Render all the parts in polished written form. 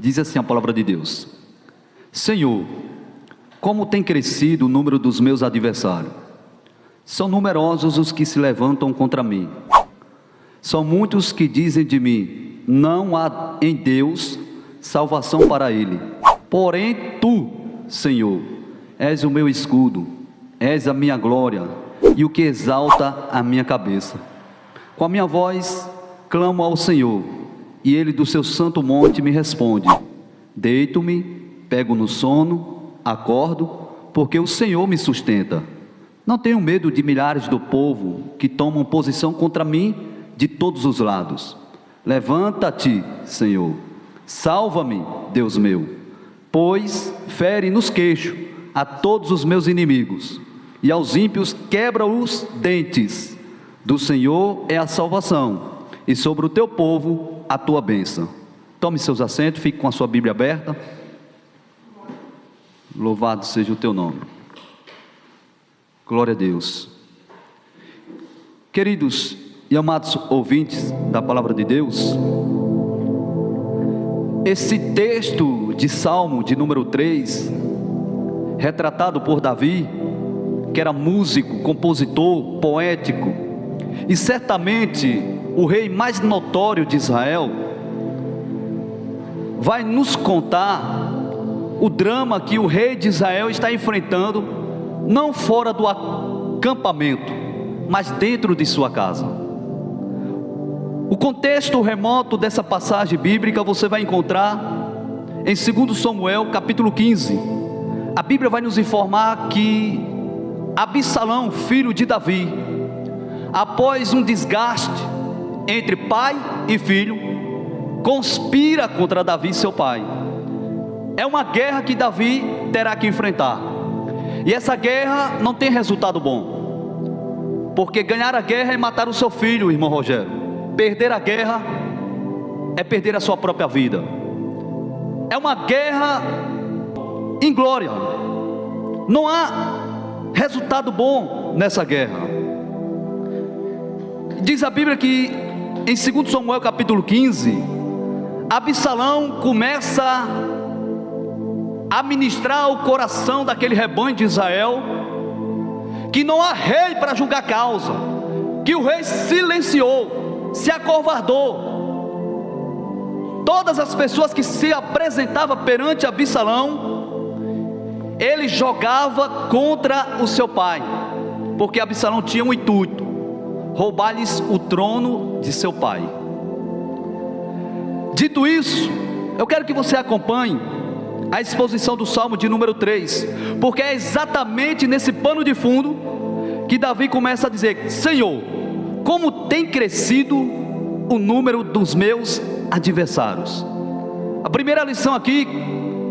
Diz assim a palavra de Deus: Senhor, como tem crescido o número dos meus adversários. São numerosos os que se levantam contra mim. São muitos que dizem de mim: não há em Deus salvação para ele. Porém tu, Senhor, és o meu escudo, és a minha glória e o que exalta a minha cabeça. Com a minha voz clamo ao Senhor, e ele do seu santo monte me responde. Deito-me, pego no sono, acordo, porque o Senhor me sustenta. Não tenho medo de milhares do povo que tomam posição contra mim de todos os lados. Levanta-te, Senhor, salva-me, Deus meu, pois fere nos queixos a todos os meus inimigos, e aos ímpios quebra os dentes. Do Senhor é a salvação, e sobre o teu povo a tua bênção. Tome seus assentos, fique com a sua Bíblia aberta. Louvado seja o teu nome. Glória a Deus. Queridos e amados ouvintes da palavra de Deus, esse texto de Salmo de número 3, retratado por Davi, que era músico, compositor, poético, e certamente o rei mais notório de Israel, vai nos contar o drama que o rei de Israel está enfrentando, não fora do acampamento, mas dentro de sua casa. O contexto remoto dessa passagem bíblica você vai encontrar em 2 Samuel capítulo 15. A Bíblia vai nos informar que Absalão, filho de Davi, após um desgaste entre pai e filho, conspira contra Davi, seu pai. É uma guerra que Davi terá que enfrentar, e essa guerra não tem resultado bom, porque ganhar a guerra é matar o seu filho, irmão Rogério. Perder a guerra é perder a sua própria vida. É uma guerra inglória, não há resultado bom nessa guerra. Diz a Bíblia que em 2 Samuel capítulo 15, Absalão começa a ministrar o coração daquele rebanho de Israel, que não há rei para julgar causa, que o rei silenciou, se acovardou. Todas as pessoas que se apresentavam perante Absalão, ele jogava contra o seu pai, porque Absalão tinha um intuito: roubar-lhes o trono de seu pai. Dito isso, eu quero que você acompanhe a exposição do Salmo de número 3, porque é exatamente nesse pano de fundo que Davi começa a dizer: Senhor, como tem crescido o número dos meus adversários. A primeira lição aqui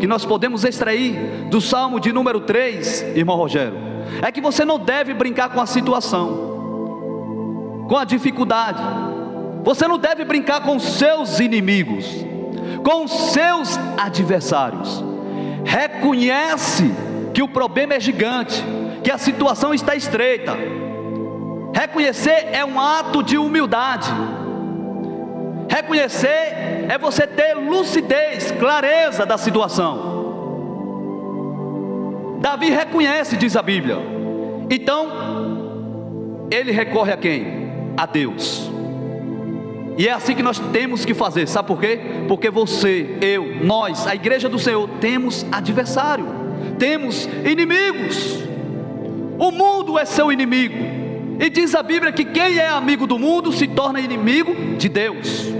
que nós podemos extrair do Salmo de número 3, irmão Rogério, é que você não deve brincar com a situação, com a dificuldade. Você não deve brincar com os seus inimigos, com os seus adversários. Reconhece que o problema é gigante, que a situação está estreita. Reconhecer é um ato de humildade. Reconhecer é você ter lucidez, clareza da situação. Davi reconhece, diz a Bíblia. Então ele recorre a quem? A Deus. E é assim que nós temos que fazer, sabe por quê? Porque você, eu, nós, a igreja do Senhor, temos adversário, temos inimigos. O mundo é seu inimigo, e diz a Bíblia que quem é amigo do mundo se torna inimigo de Deus.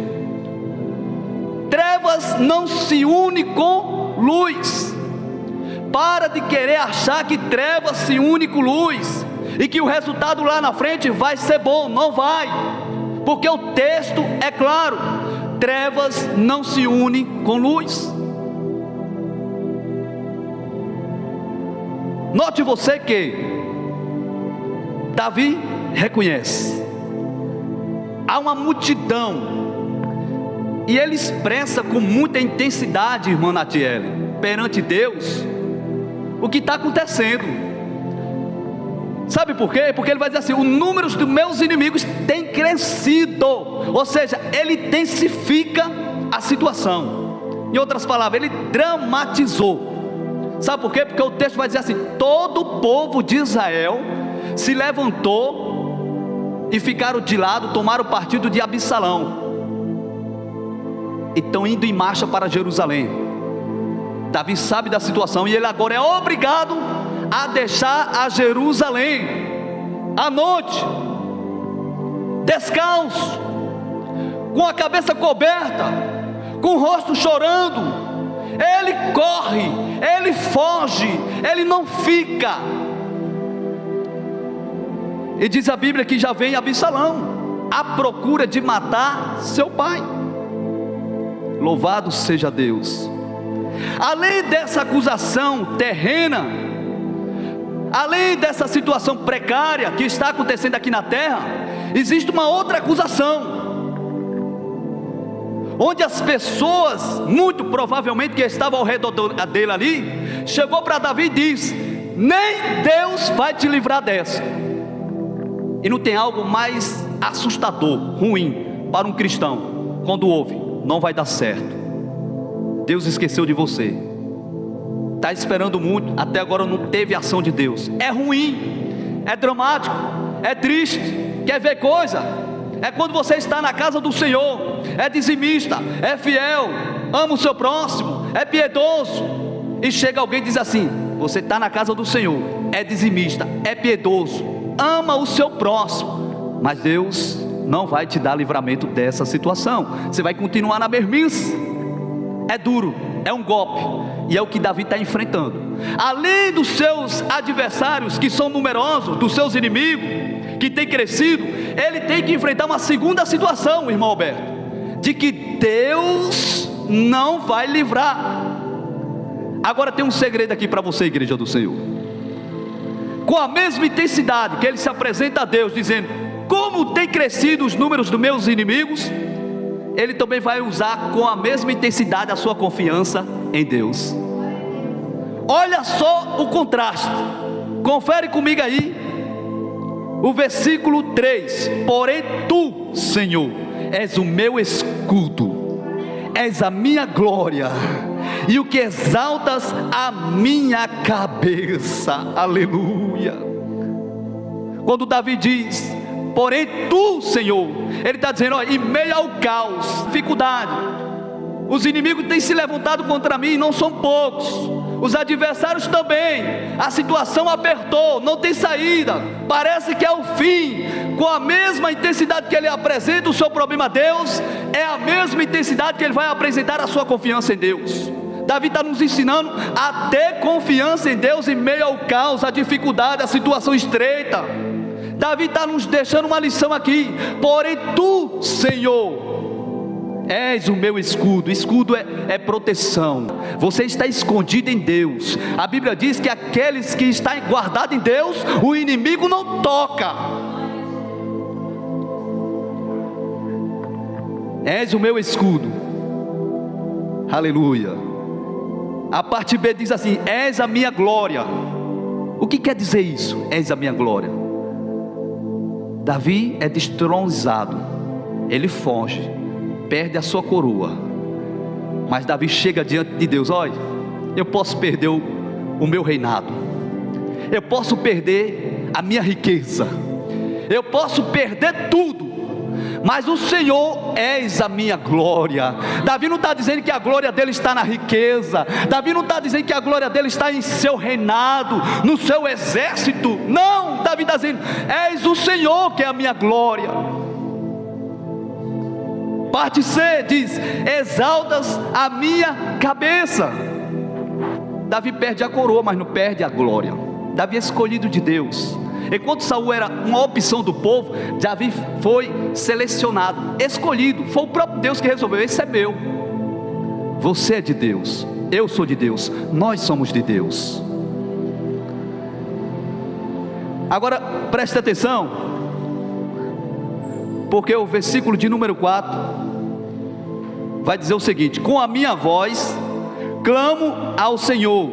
Trevas não se une com luz. Para de querer achar que trevas se une com luz, e que o resultado lá na frente vai ser bom. Não vai, porque o texto é claro: trevas não se unem com luz. Note você que Davi reconhece, há uma multidão, e ele expressa com muita intensidade, irmã Natiele, perante Deus, o que está acontecendo. Sabe por quê? Porque ele vai dizer assim: o número dos meus inimigos tem crescido, ou seja, ele intensifica a situação. Em outras palavras, ele dramatizou. Sabe por quê? Porque o texto vai dizer assim: todo o povo de Israel se levantou e ficaram de lado, tomaram o partido de Absalão, e estão indo em marcha para Jerusalém. Davi sabe da situação e ele agora é obrigado a deixar a Jerusalém à noite, descalço, com a cabeça coberta, com o rosto chorando. Ele corre, ele foge, ele não fica. E diz a Bíblia que já vem Absalão à procura de matar seu pai. Louvado seja Deus. Além dessa acusação terrena, além dessa situação precária que está acontecendo aqui na terra, existe uma outra acusação, onde as pessoas, muito provavelmente que estavam ao redor dele ali, chegou para Davi e disse: nem Deus vai te livrar dessa. E não tem algo mais assustador, ruim para um cristão, quando ouve: não vai dar certo, Deus esqueceu de você, está esperando muito, até agora não teve ação de Deus. É ruim, é dramático, é triste. Quer ver coisa? É quando você está na casa do Senhor, é dizimista, é fiel, ama o seu próximo, é piedoso, e chega alguém e diz assim: você está na casa do Senhor, é dizimista, é piedoso, ama o seu próximo, mas Deus não vai te dar livramento dessa situação, você vai continuar na mesmice. É duro, é um golpe, e é o que Davi está enfrentando. Além dos seus adversários, que são numerosos, dos seus inimigos, que têm crescido, ele tem que enfrentar uma segunda situação, irmão Alberto, de que Deus não vai livrar. Agora tem um segredo aqui para você, igreja do Senhor. Com a mesma intensidade que ele se apresenta a Deus, dizendo: como tem crescido os números dos meus inimigos, ele também vai usar com a mesma intensidade a sua confiança em Deus. Olha só o contraste, confere comigo aí o versículo 3: porém tu, Senhor, és o meu escudo, és a minha glória, e o que exaltas a minha cabeça. Aleluia. Quando Davi diz: porém tu, Senhor, ele está dizendo: ó, em meio ao caos, dificuldade, os inimigos têm se levantado contra mim, não são poucos, os adversários também, a situação apertou, não tem saída, parece que é o fim. Com a mesma intensidade que ele apresenta o seu problema a Deus, é a mesma intensidade que ele vai apresentar a sua confiança em Deus. Davi está nos ensinando a ter confiança em Deus em meio ao caos, a dificuldade, a situação estreita. Davi está nos deixando uma lição aqui: porém tu, Senhor, és o meu escudo. Escudo é proteção, você está escondido em Deus. A Bíblia diz que aqueles que estão guardados em Deus, o inimigo não toca. És o meu escudo, aleluia. A parte B diz assim: és a minha glória. O que quer dizer isso? És a minha glória. Davi é destronizado, ele foge, perde a sua coroa, mas Davi chega diante de Deus: olha, eu posso perder o meu reinado, eu posso perder a minha riqueza, eu posso perder tudo, mas o Senhor és a minha glória. Davi não está dizendo que a glória dele está na riqueza, Davi não está dizendo que a glória dele está em seu reinado, no seu exército. Não, Davi está dizendo: és o Senhor que é a minha glória. Parte C diz: exaltas a minha cabeça. Davi perde a coroa, mas não perde a glória. Davi é escolhido de Deus. Enquanto Saul era uma opção do povo, Davi foi selecionado, escolhido. Foi o próprio Deus que resolveu: esse é meu. Você é de Deus, eu sou de Deus, nós somos de Deus. Agora preste atenção, porque o versículo de número 4 vai dizer o seguinte: com a minha voz clamo ao Senhor,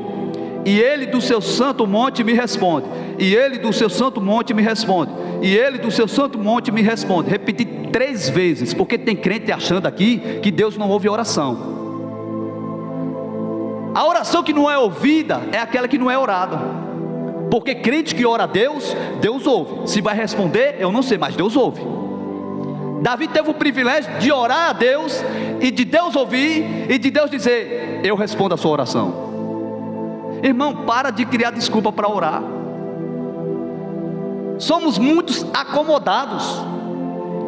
e Ele do seu santo monte me responde. E Ele do seu santo monte me responde. E Ele do seu santo monte me responde. Repeti 3 vezes, porque tem crente achando aqui que Deus não ouve oração. A oração que não é ouvida é aquela que não é orada. Porque crente que ora a Deus, Deus ouve. Se vai responder, eu não sei, mas Deus ouve. Davi teve o privilégio de orar a Deus, e de Deus ouvir, e de Deus dizer: eu respondo a sua oração. Irmão, para de criar desculpa para orar. Somos muitos acomodados,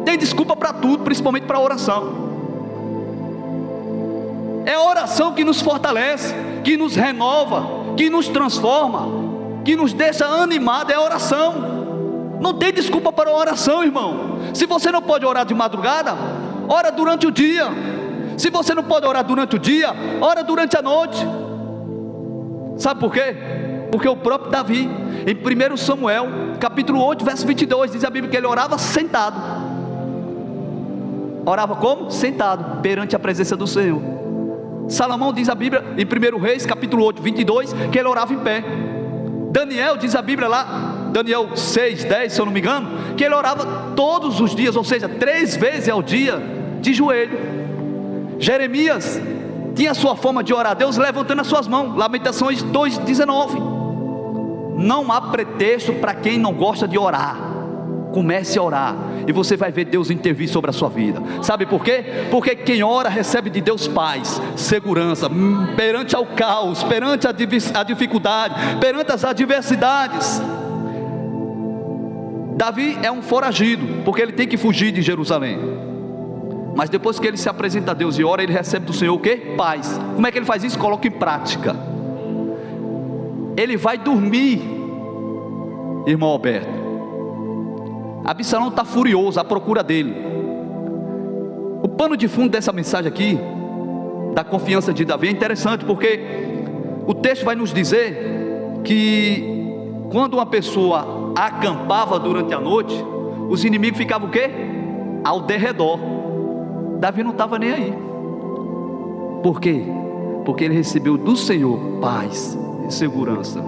tem desculpa para tudo, principalmente para a oração. É a oração que nos fortalece, que nos renova, que nos transforma, que nos deixa animado. É a oração. Não tem desculpa para a oração, irmão. Se você não pode orar de madrugada, ora durante o dia. Se você não pode orar durante o dia, ora durante a noite. Sabe por quê? Porque o próprio Davi, em 1 Samuel, capítulo 8, verso 22, diz a Bíblia que ele orava sentado. Orava como? Sentado, perante a presença do Senhor. Salomão, diz a Bíblia, em 1 Reis, capítulo 8, 22, que ele orava em pé. Daniel, diz a Bíblia lá, Daniel 6, 10, se eu não me engano, que ele orava todos os dias, ou seja, 3 vezes ao dia, de joelho. Jeremias tinha a sua forma de orar a Deus levantando as suas mãos. Lamentações 2:19. Não há pretexto para quem não gosta de orar. Comece a orar, e você vai ver Deus intervir sobre a sua vida. Sabe por quê? Porque quem ora recebe de Deus paz, segurança, perante ao caos, perante a dificuldade, perante as adversidades. Davi é um foragido, porque ele tem que fugir de Jerusalém. Mas depois que ele se apresenta a Deus e ora, ele recebe do Senhor o quê? Paz. Como é que ele faz isso? Coloca em prática. Ele vai dormir, irmão Alberto. Absalão está furioso à procura dele. O pano de fundo dessa mensagem aqui, da confiança de Davi, é interessante, porque o texto vai nos dizer que quando uma pessoa acampava durante a noite, os inimigos ficavam o quê? Ao derredor. Davi não estava nem aí. Por quê? Porque ele recebeu do Senhor paz e segurança.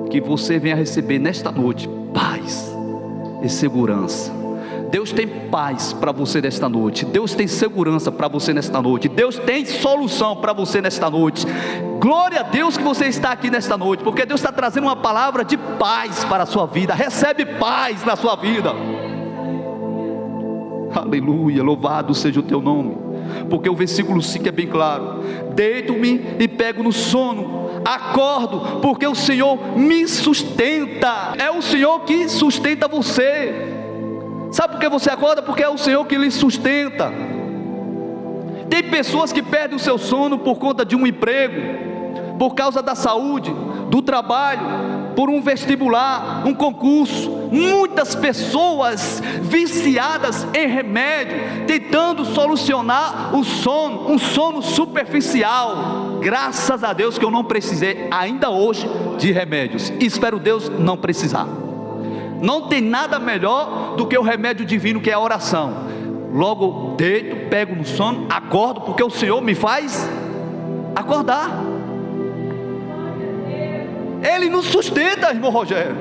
Que você venha receber nesta noite paz e segurança. Deus tem paz para você nesta noite. Deus tem segurança para você nesta noite. Deus tem solução para você nesta noite. Glória a Deus que você está aqui nesta noite, porque Deus está trazendo uma palavra de paz para a sua vida. Recebe paz na sua vida. Aleluia, louvado seja o teu nome. Porque o versículo 5 é bem claro: deito-me e pego no sono, acordo, porque o Senhor me sustenta. É o Senhor que sustenta você. Sabe por que você acorda? Porque é o Senhor que lhe sustenta. Tem pessoas que perdem o seu sono por conta de um emprego, por causa da saúde, do trabalho, por um vestibular, um concurso. Muitas pessoas viciadas em remédio, tentando solucionar o sono, um sono superficial. Graças a Deus que eu não precisei ainda hoje de remédios, e espero Deus não precisar. Não tem nada melhor do que o remédio divino, que é a oração. Logo deito, pego no sono, acordo, porque o Senhor me faz acordar. Ele nos sustenta, irmão Rogério.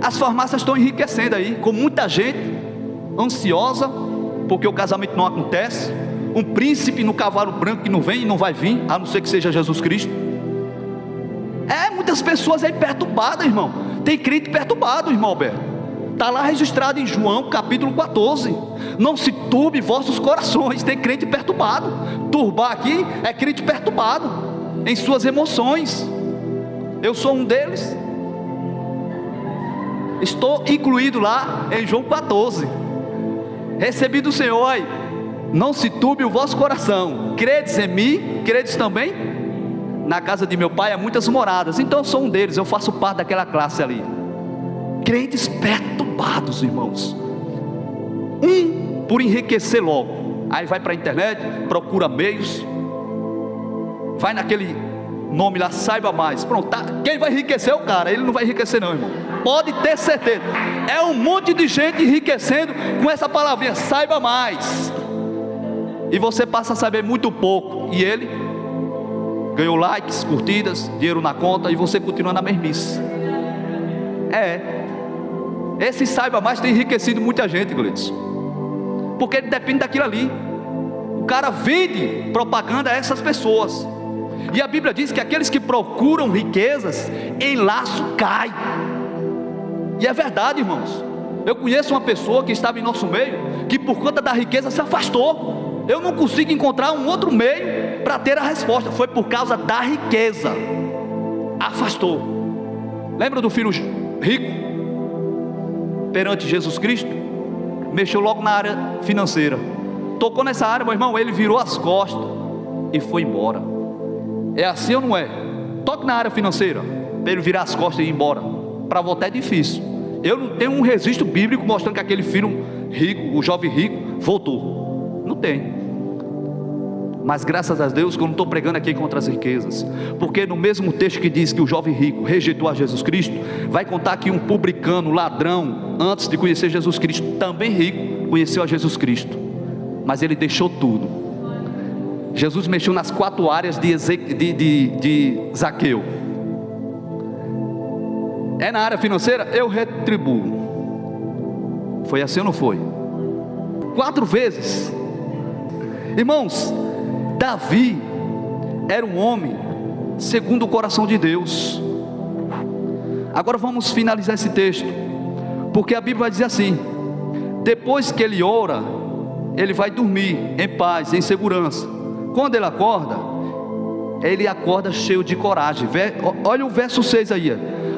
As farmácias estão enriquecendo aí, com muita gente ansiosa, porque o casamento não acontece. Um príncipe no cavalo branco que não vem e não vai vir, a não ser que seja Jesus Cristo. Muitas pessoas aí perturbadas, irmão. Tem crente perturbado, irmão Alberto. Está lá registrado em João capítulo 14. Não se turbe vossos corações. Tem crente perturbado. Turbar aqui é crente perturbado em suas emoções. Eu sou um deles. Estou incluído lá em João 14. Recebi do Senhor: aí, não se turbe o vosso coração. Credes em mim, credes também? Na casa de meu pai há muitas moradas. Então eu sou um deles, eu faço parte daquela classe ali. Crentes perturbados, irmãos. Por enriquecer logo. Aí vai para a internet, procura meios, vai naquele nome lá, saiba mais. Pronto, tá. Quem vai enriquecer é o cara. Ele não vai enriquecer não, irmão. Pode ter certeza. É um monte de gente enriquecendo com essa palavrinha, saiba mais. E você passa a saber muito pouco. E ele ganhou likes, curtidas, dinheiro na conta, e você continua na mesmice. Esse saiba mais tem enriquecido muita gente, Gleides, porque ele depende daquilo ali. O cara vende propaganda a essas pessoas. E a Bíblia diz que aqueles que procuram riquezas, em laço caem. E é verdade, irmãos. Eu conheço uma pessoa que estava em nosso meio, que por conta da riqueza se afastou. Eu não consigo encontrar um outro meio para ter a resposta. Foi por causa da riqueza. Afastou. Lembra do filho rico? Perante Jesus Cristo, mexeu logo na área financeira. Tocou nessa área, meu irmão, ele virou as costas e foi embora. É assim ou não é? Toque na área financeira, para ele virar as costas e ir embora. Para voltar é difícil. Eu não tenho um registro bíblico mostrando que aquele filho rico, o jovem rico, voltou. Não tem. Mas graças a Deus que eu não estou pregando aqui contra as riquezas, porque no mesmo texto que diz que o jovem rico rejeitou a Jesus Cristo, vai contar que um publicano, ladrão, antes de conhecer Jesus Cristo, também rico, conheceu a Jesus Cristo, mas ele deixou tudo. Jesus mexeu nas 4 áreas de Zaqueu. É na área financeira? Eu retribuo. Foi assim ou não foi? 4 vezes. Irmãos, Davi era um homem segundo o coração de Deus. Agora vamos finalizar esse texto, porque a Bíblia vai dizer assim: depois que ele ora, ele vai dormir em paz, em segurança. Quando ele acorda cheio de coragem. Olha o verso 6 aí.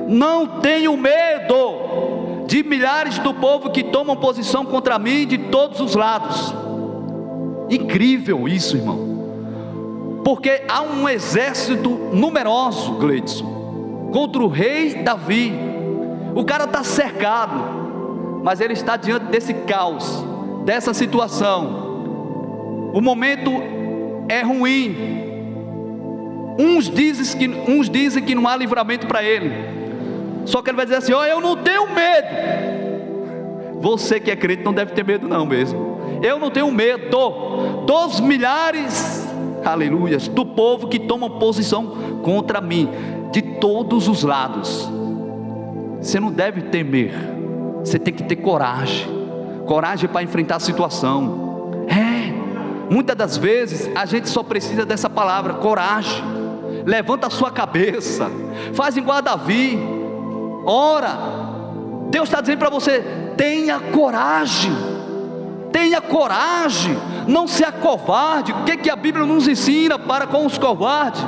Não tenho medo de milhares do povo que tomam posição contra mim de todos os lados. Incrível isso, irmão. Porque há um exército numeroso, Gleidson, contra o rei Davi. O cara está cercado, mas ele está diante desse caos, dessa situação. O momento é ruim. Uns dizem que não há livramento para ele. Só que ele vai dizer assim: ó, eu não tenho medo. Você que é crente não deve ter medo não mesmo. Eu não tenho medo dos milhares, aleluias, do povo que tomam posição contra mim, de todos os lados. Você não deve temer. Você tem que ter coragem. Coragem para enfrentar a situação. Muitas das vezes a gente só precisa dessa palavra, coragem. Levanta a sua cabeça, faz igual a Davi, ora. Deus está dizendo para você: tenha coragem, tenha coragem, não se acovarde. O que a Bíblia nos ensina para com os covardes?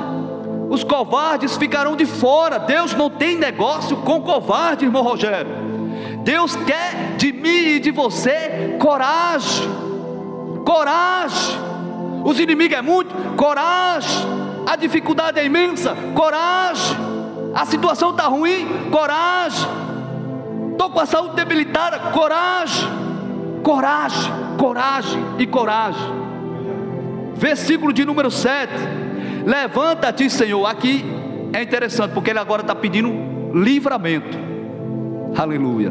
Os covardes ficarão de fora. Deus não tem negócio com covarde, irmão Rogério. Deus quer de mim e de você coragem. Coragem. Os inimigos é muito, coragem. A dificuldade é imensa, coragem. A situação está ruim, coragem. Estou com a saúde debilitada, coragem. Coragem, coragem e coragem. Versículo de número 7. Levanta-te, Senhor. Aqui é interessante, porque ele agora está pedindo livramento. Aleluia.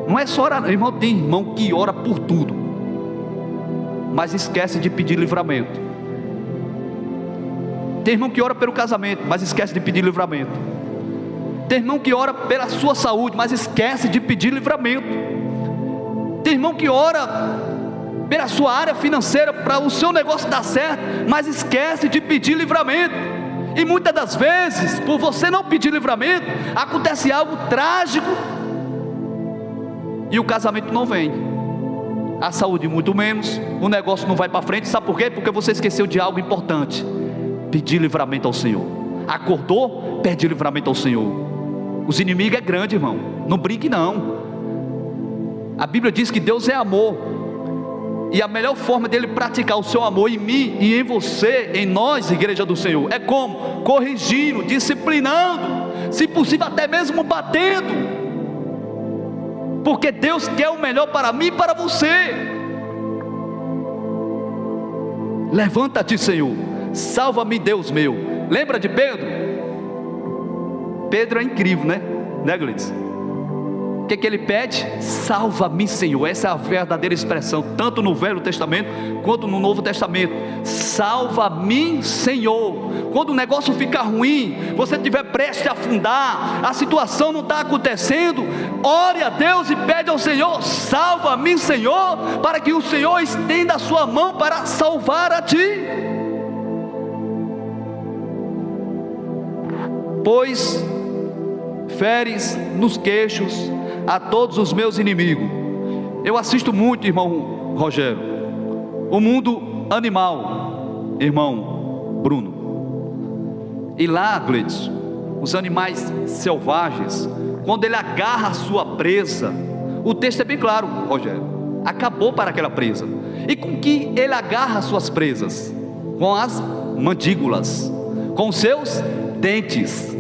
Não é só orar, irmão. Tem irmão que ora por tudo, mas esquece de pedir livramento. Tem irmão que ora pelo casamento, mas esquece de pedir livramento. Tem irmão que ora pela sua saúde, mas esquece de pedir livramento. Tem irmão que ora pela sua área financeira, para o seu negócio dar certo, mas esquece de pedir livramento. E muitas das vezes, por você não pedir livramento, acontece algo trágico e o casamento não vem, a saúde muito menos, o negócio não vai para frente. Sabe por quê? Porque você esqueceu de algo importante: pedir livramento ao Senhor. Acordou, pede livramento ao Senhor. Os inimigos é grande, irmão, não brinque não. A Bíblia diz que Deus é amor, e a melhor forma dele praticar o seu amor em mim e em você, em nós, igreja do Senhor, é como? Corrigindo, disciplinando, se possível até mesmo batendo, porque Deus quer o melhor para mim e para você. Levanta-te, Senhor, salva-me, Deus meu. Lembra de Pedro? Pedro é incrível, né Gleides? O que ele pede? Salva-me, Senhor. Essa é a verdadeira expressão, tanto no Velho Testamento quanto no Novo Testamento. Salva-me, Senhor. Quando o negócio ficar ruim, você estiver prestes a afundar, a situação não está acontecendo, ore a Deus e pede ao Senhor: salva-me, Senhor, para que o Senhor estenda a sua mão para salvar a ti. pois feres nos queixos a todos os meus inimigos. Eu assisto muito, irmão Rogério, o mundo animal, irmão Bruno. E lá, Gleides, os animais selvagens, quando ele agarra a sua presa, o texto é bem claro, Rogério, acabou para aquela presa. E com que ele agarra as suas presas? Com as mandíbulas, com os seus dentes.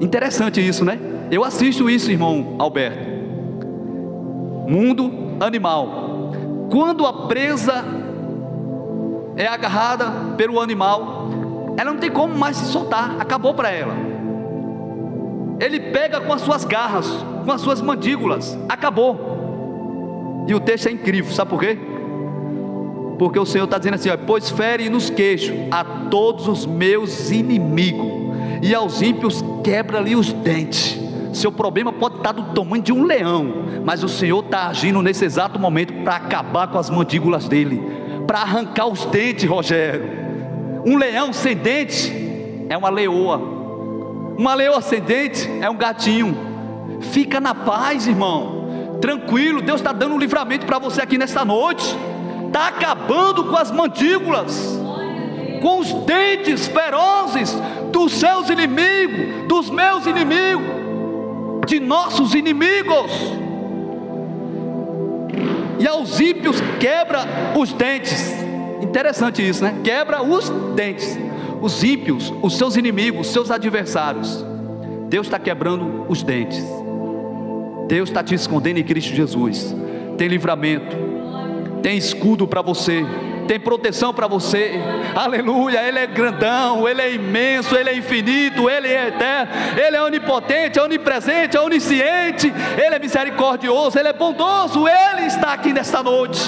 Interessante isso, né? Eu assisto isso, irmão Alberto. Mundo animal. Quando a presa é agarrada pelo animal, ela não tem como mais se soltar, acabou para ela. Ele pega com as suas garras, com as suas mandíbulas, acabou. E o texto é incrível, sabe por quê? Porque o Senhor está dizendo assim, ó, pois fere nos queixos a todos os meus inimigos, e aos ímpios quebra-lhe os dentes. Seu problema pode estar do tamanho de um leão, mas o Senhor está agindo nesse exato momento para acabar com as mandíbulas dele, para arrancar os dentes, Rogério. Um leão sem dente é uma leoa, uma leoa sem dente é um gatinho. Fica na paz, irmão, tranquilo. Deus está dando um livramento para você aqui nesta noite. Está acabando com as mandíbulas, com os dentes ferozes dos seus inimigos, dos meus inimigos, de nossos inimigos. E aos ímpios quebra os dentes. Interessante isso, né? Quebra os dentes. Os ímpios, os seus inimigos, os seus adversários, Deus está quebrando os dentes. Deus está te escondendo em Cristo Jesus. Tem livramento, tem escudo para você, tem proteção para você. Aleluia. Ele é grandão, Ele é imenso, Ele é infinito, Ele é eterno, Ele é onipotente, é onipresente, é onisciente, Ele é misericordioso, Ele é bondoso. Ele está aqui nesta noite,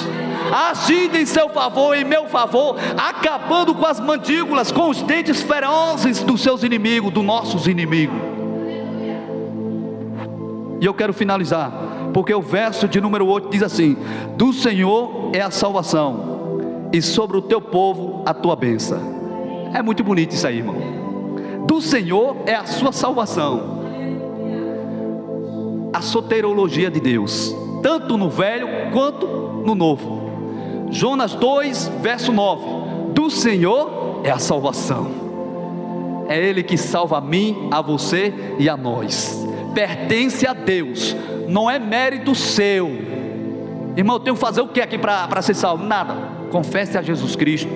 agindo em seu favor, em meu favor, acabando com as mandíbulas, com os dentes ferozes dos seus inimigos, dos nossos inimigos. E eu quero finalizar, porque o verso de número 8 diz assim: do Senhor é a salvação, e sobre o teu povo a tua bênção. É muito bonito isso aí, irmão. Do Senhor é a sua salvação. A soterologia de Deus, tanto no Velho quanto no Novo. Jonas 2, verso 9: do Senhor é a salvação. É Ele que salva a mim, a você e a nós. Pertence a Deus, não é mérito seu. Irmão, eu tenho que fazer o que aqui para ser salvo? Nada. Confesse a Jesus Cristo,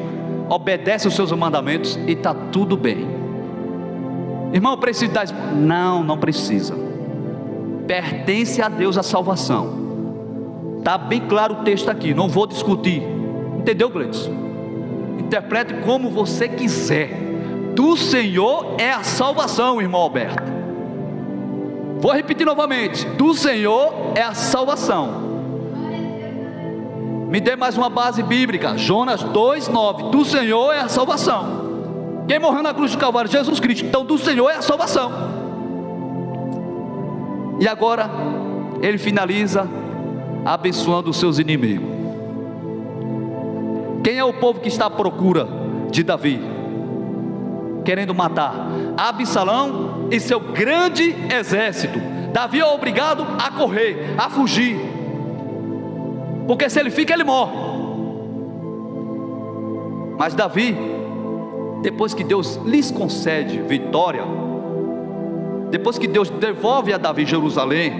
obedece os seus mandamentos e está tudo bem. Irmão, eu preciso dar... Não precisa. Pertence a Deus a salvação. Está bem claro o texto aqui, não vou discutir. Entendeu, Gleides? Interprete como você quiser. Do Senhor é a salvação, irmão Alberto. Vou repetir novamente: do Senhor é a salvação. Me dê mais uma base bíblica. Jonas 2:9. Do Senhor é a salvação. Quem morreu na cruz do Calvário? Jesus Cristo. Então do Senhor é a salvação. E agora ele finaliza abençoando os seus inimigos. Quem é o povo que está à procura de Davi, querendo matar? Absalão e seu grande exército. Davi é obrigado a correr, a fugir, porque se ele fica, ele morre. Mas Davi, depois que Deus lhes concede vitória, depois que Deus devolve a Davi Jerusalém,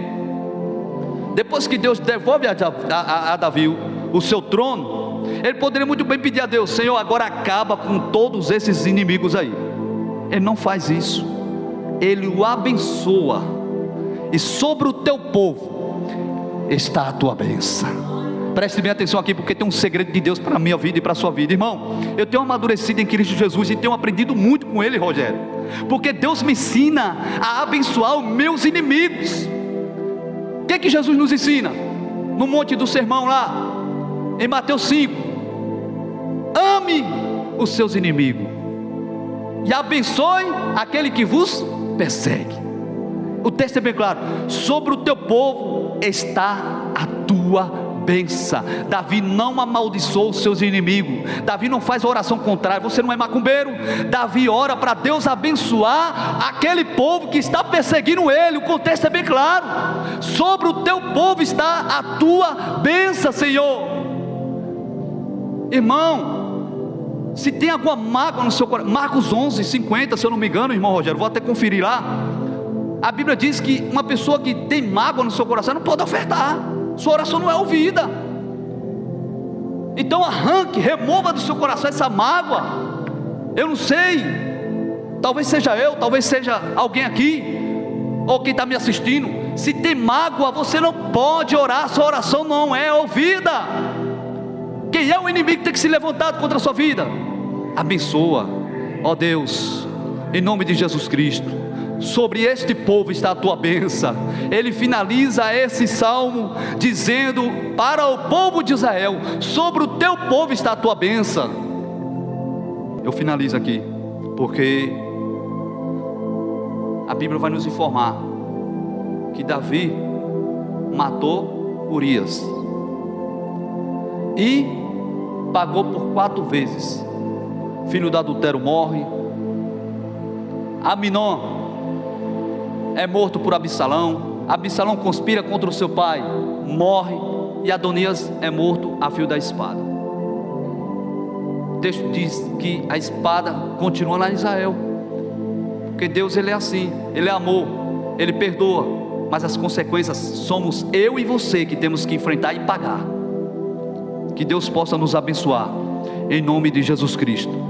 depois que Deus devolve a Davi o seu trono, ele poderia muito bem pedir a Deus: Senhor, agora acaba com todos esses inimigos aí. Ele não faz isso. Ele o abençoa, e sobre o teu povo está a tua bênção. Preste bem atenção aqui, porque tem um segredo de Deus para a minha vida e para a sua vida. Irmão, eu tenho amadurecido em Cristo Jesus e tenho aprendido muito com Ele, Rogério, porque Deus me ensina a abençoar os meus inimigos. O que é que Jesus nos ensina? No monte do sermão lá, em Mateus 5: ame os seus inimigos e abençoe aquele que vos persegue. O texto é bem claro: sobre o teu povo está a tua bença. Davi não amaldiçoou os seus inimigos. Davi não faz oração contrária. Você não é macumbeiro. Davi ora para Deus abençoar aquele povo que está perseguindo ele. O contexto é bem claro. Sobre o teu povo está a tua benção, Senhor. Irmão, se tem alguma mágoa no seu coração, Marcos 11:50, se eu não me engano, irmão Rogério, vou até conferir lá. A Bíblia diz que uma pessoa que tem mágoa no seu coração não pode ofertar, sua oração não é ouvida. Então arranque, remova do seu coração essa mágoa. Eu não sei, talvez seja eu, talvez seja alguém aqui, ou quem está me assistindo. Se tem mágoa, você não pode orar, sua oração não é ouvida. Quem é o inimigo que tem que se levantar contra a sua vida? Abençoa, ó Deus, em nome de Jesus Cristo. Sobre este povo está a tua bênção. Ele finaliza esse salmo dizendo para o povo de Israel: sobre o teu povo está a tua bênção. Eu finalizo aqui, porque a Bíblia vai nos informar que Davi matou Urias e pagou por 4 vezes. Filho do adultério morre. Aminon é morto por Absalão. Absalão conspira contra o seu pai, morre. E Adonias é morto a fio da espada. O texto diz que a espada continua lá em Israel, porque Deus, Ele é assim, Ele é amor, Ele perdoa, mas as consequências somos eu e você que temos que enfrentar e pagar. Que Deus possa nos abençoar, em nome de Jesus Cristo.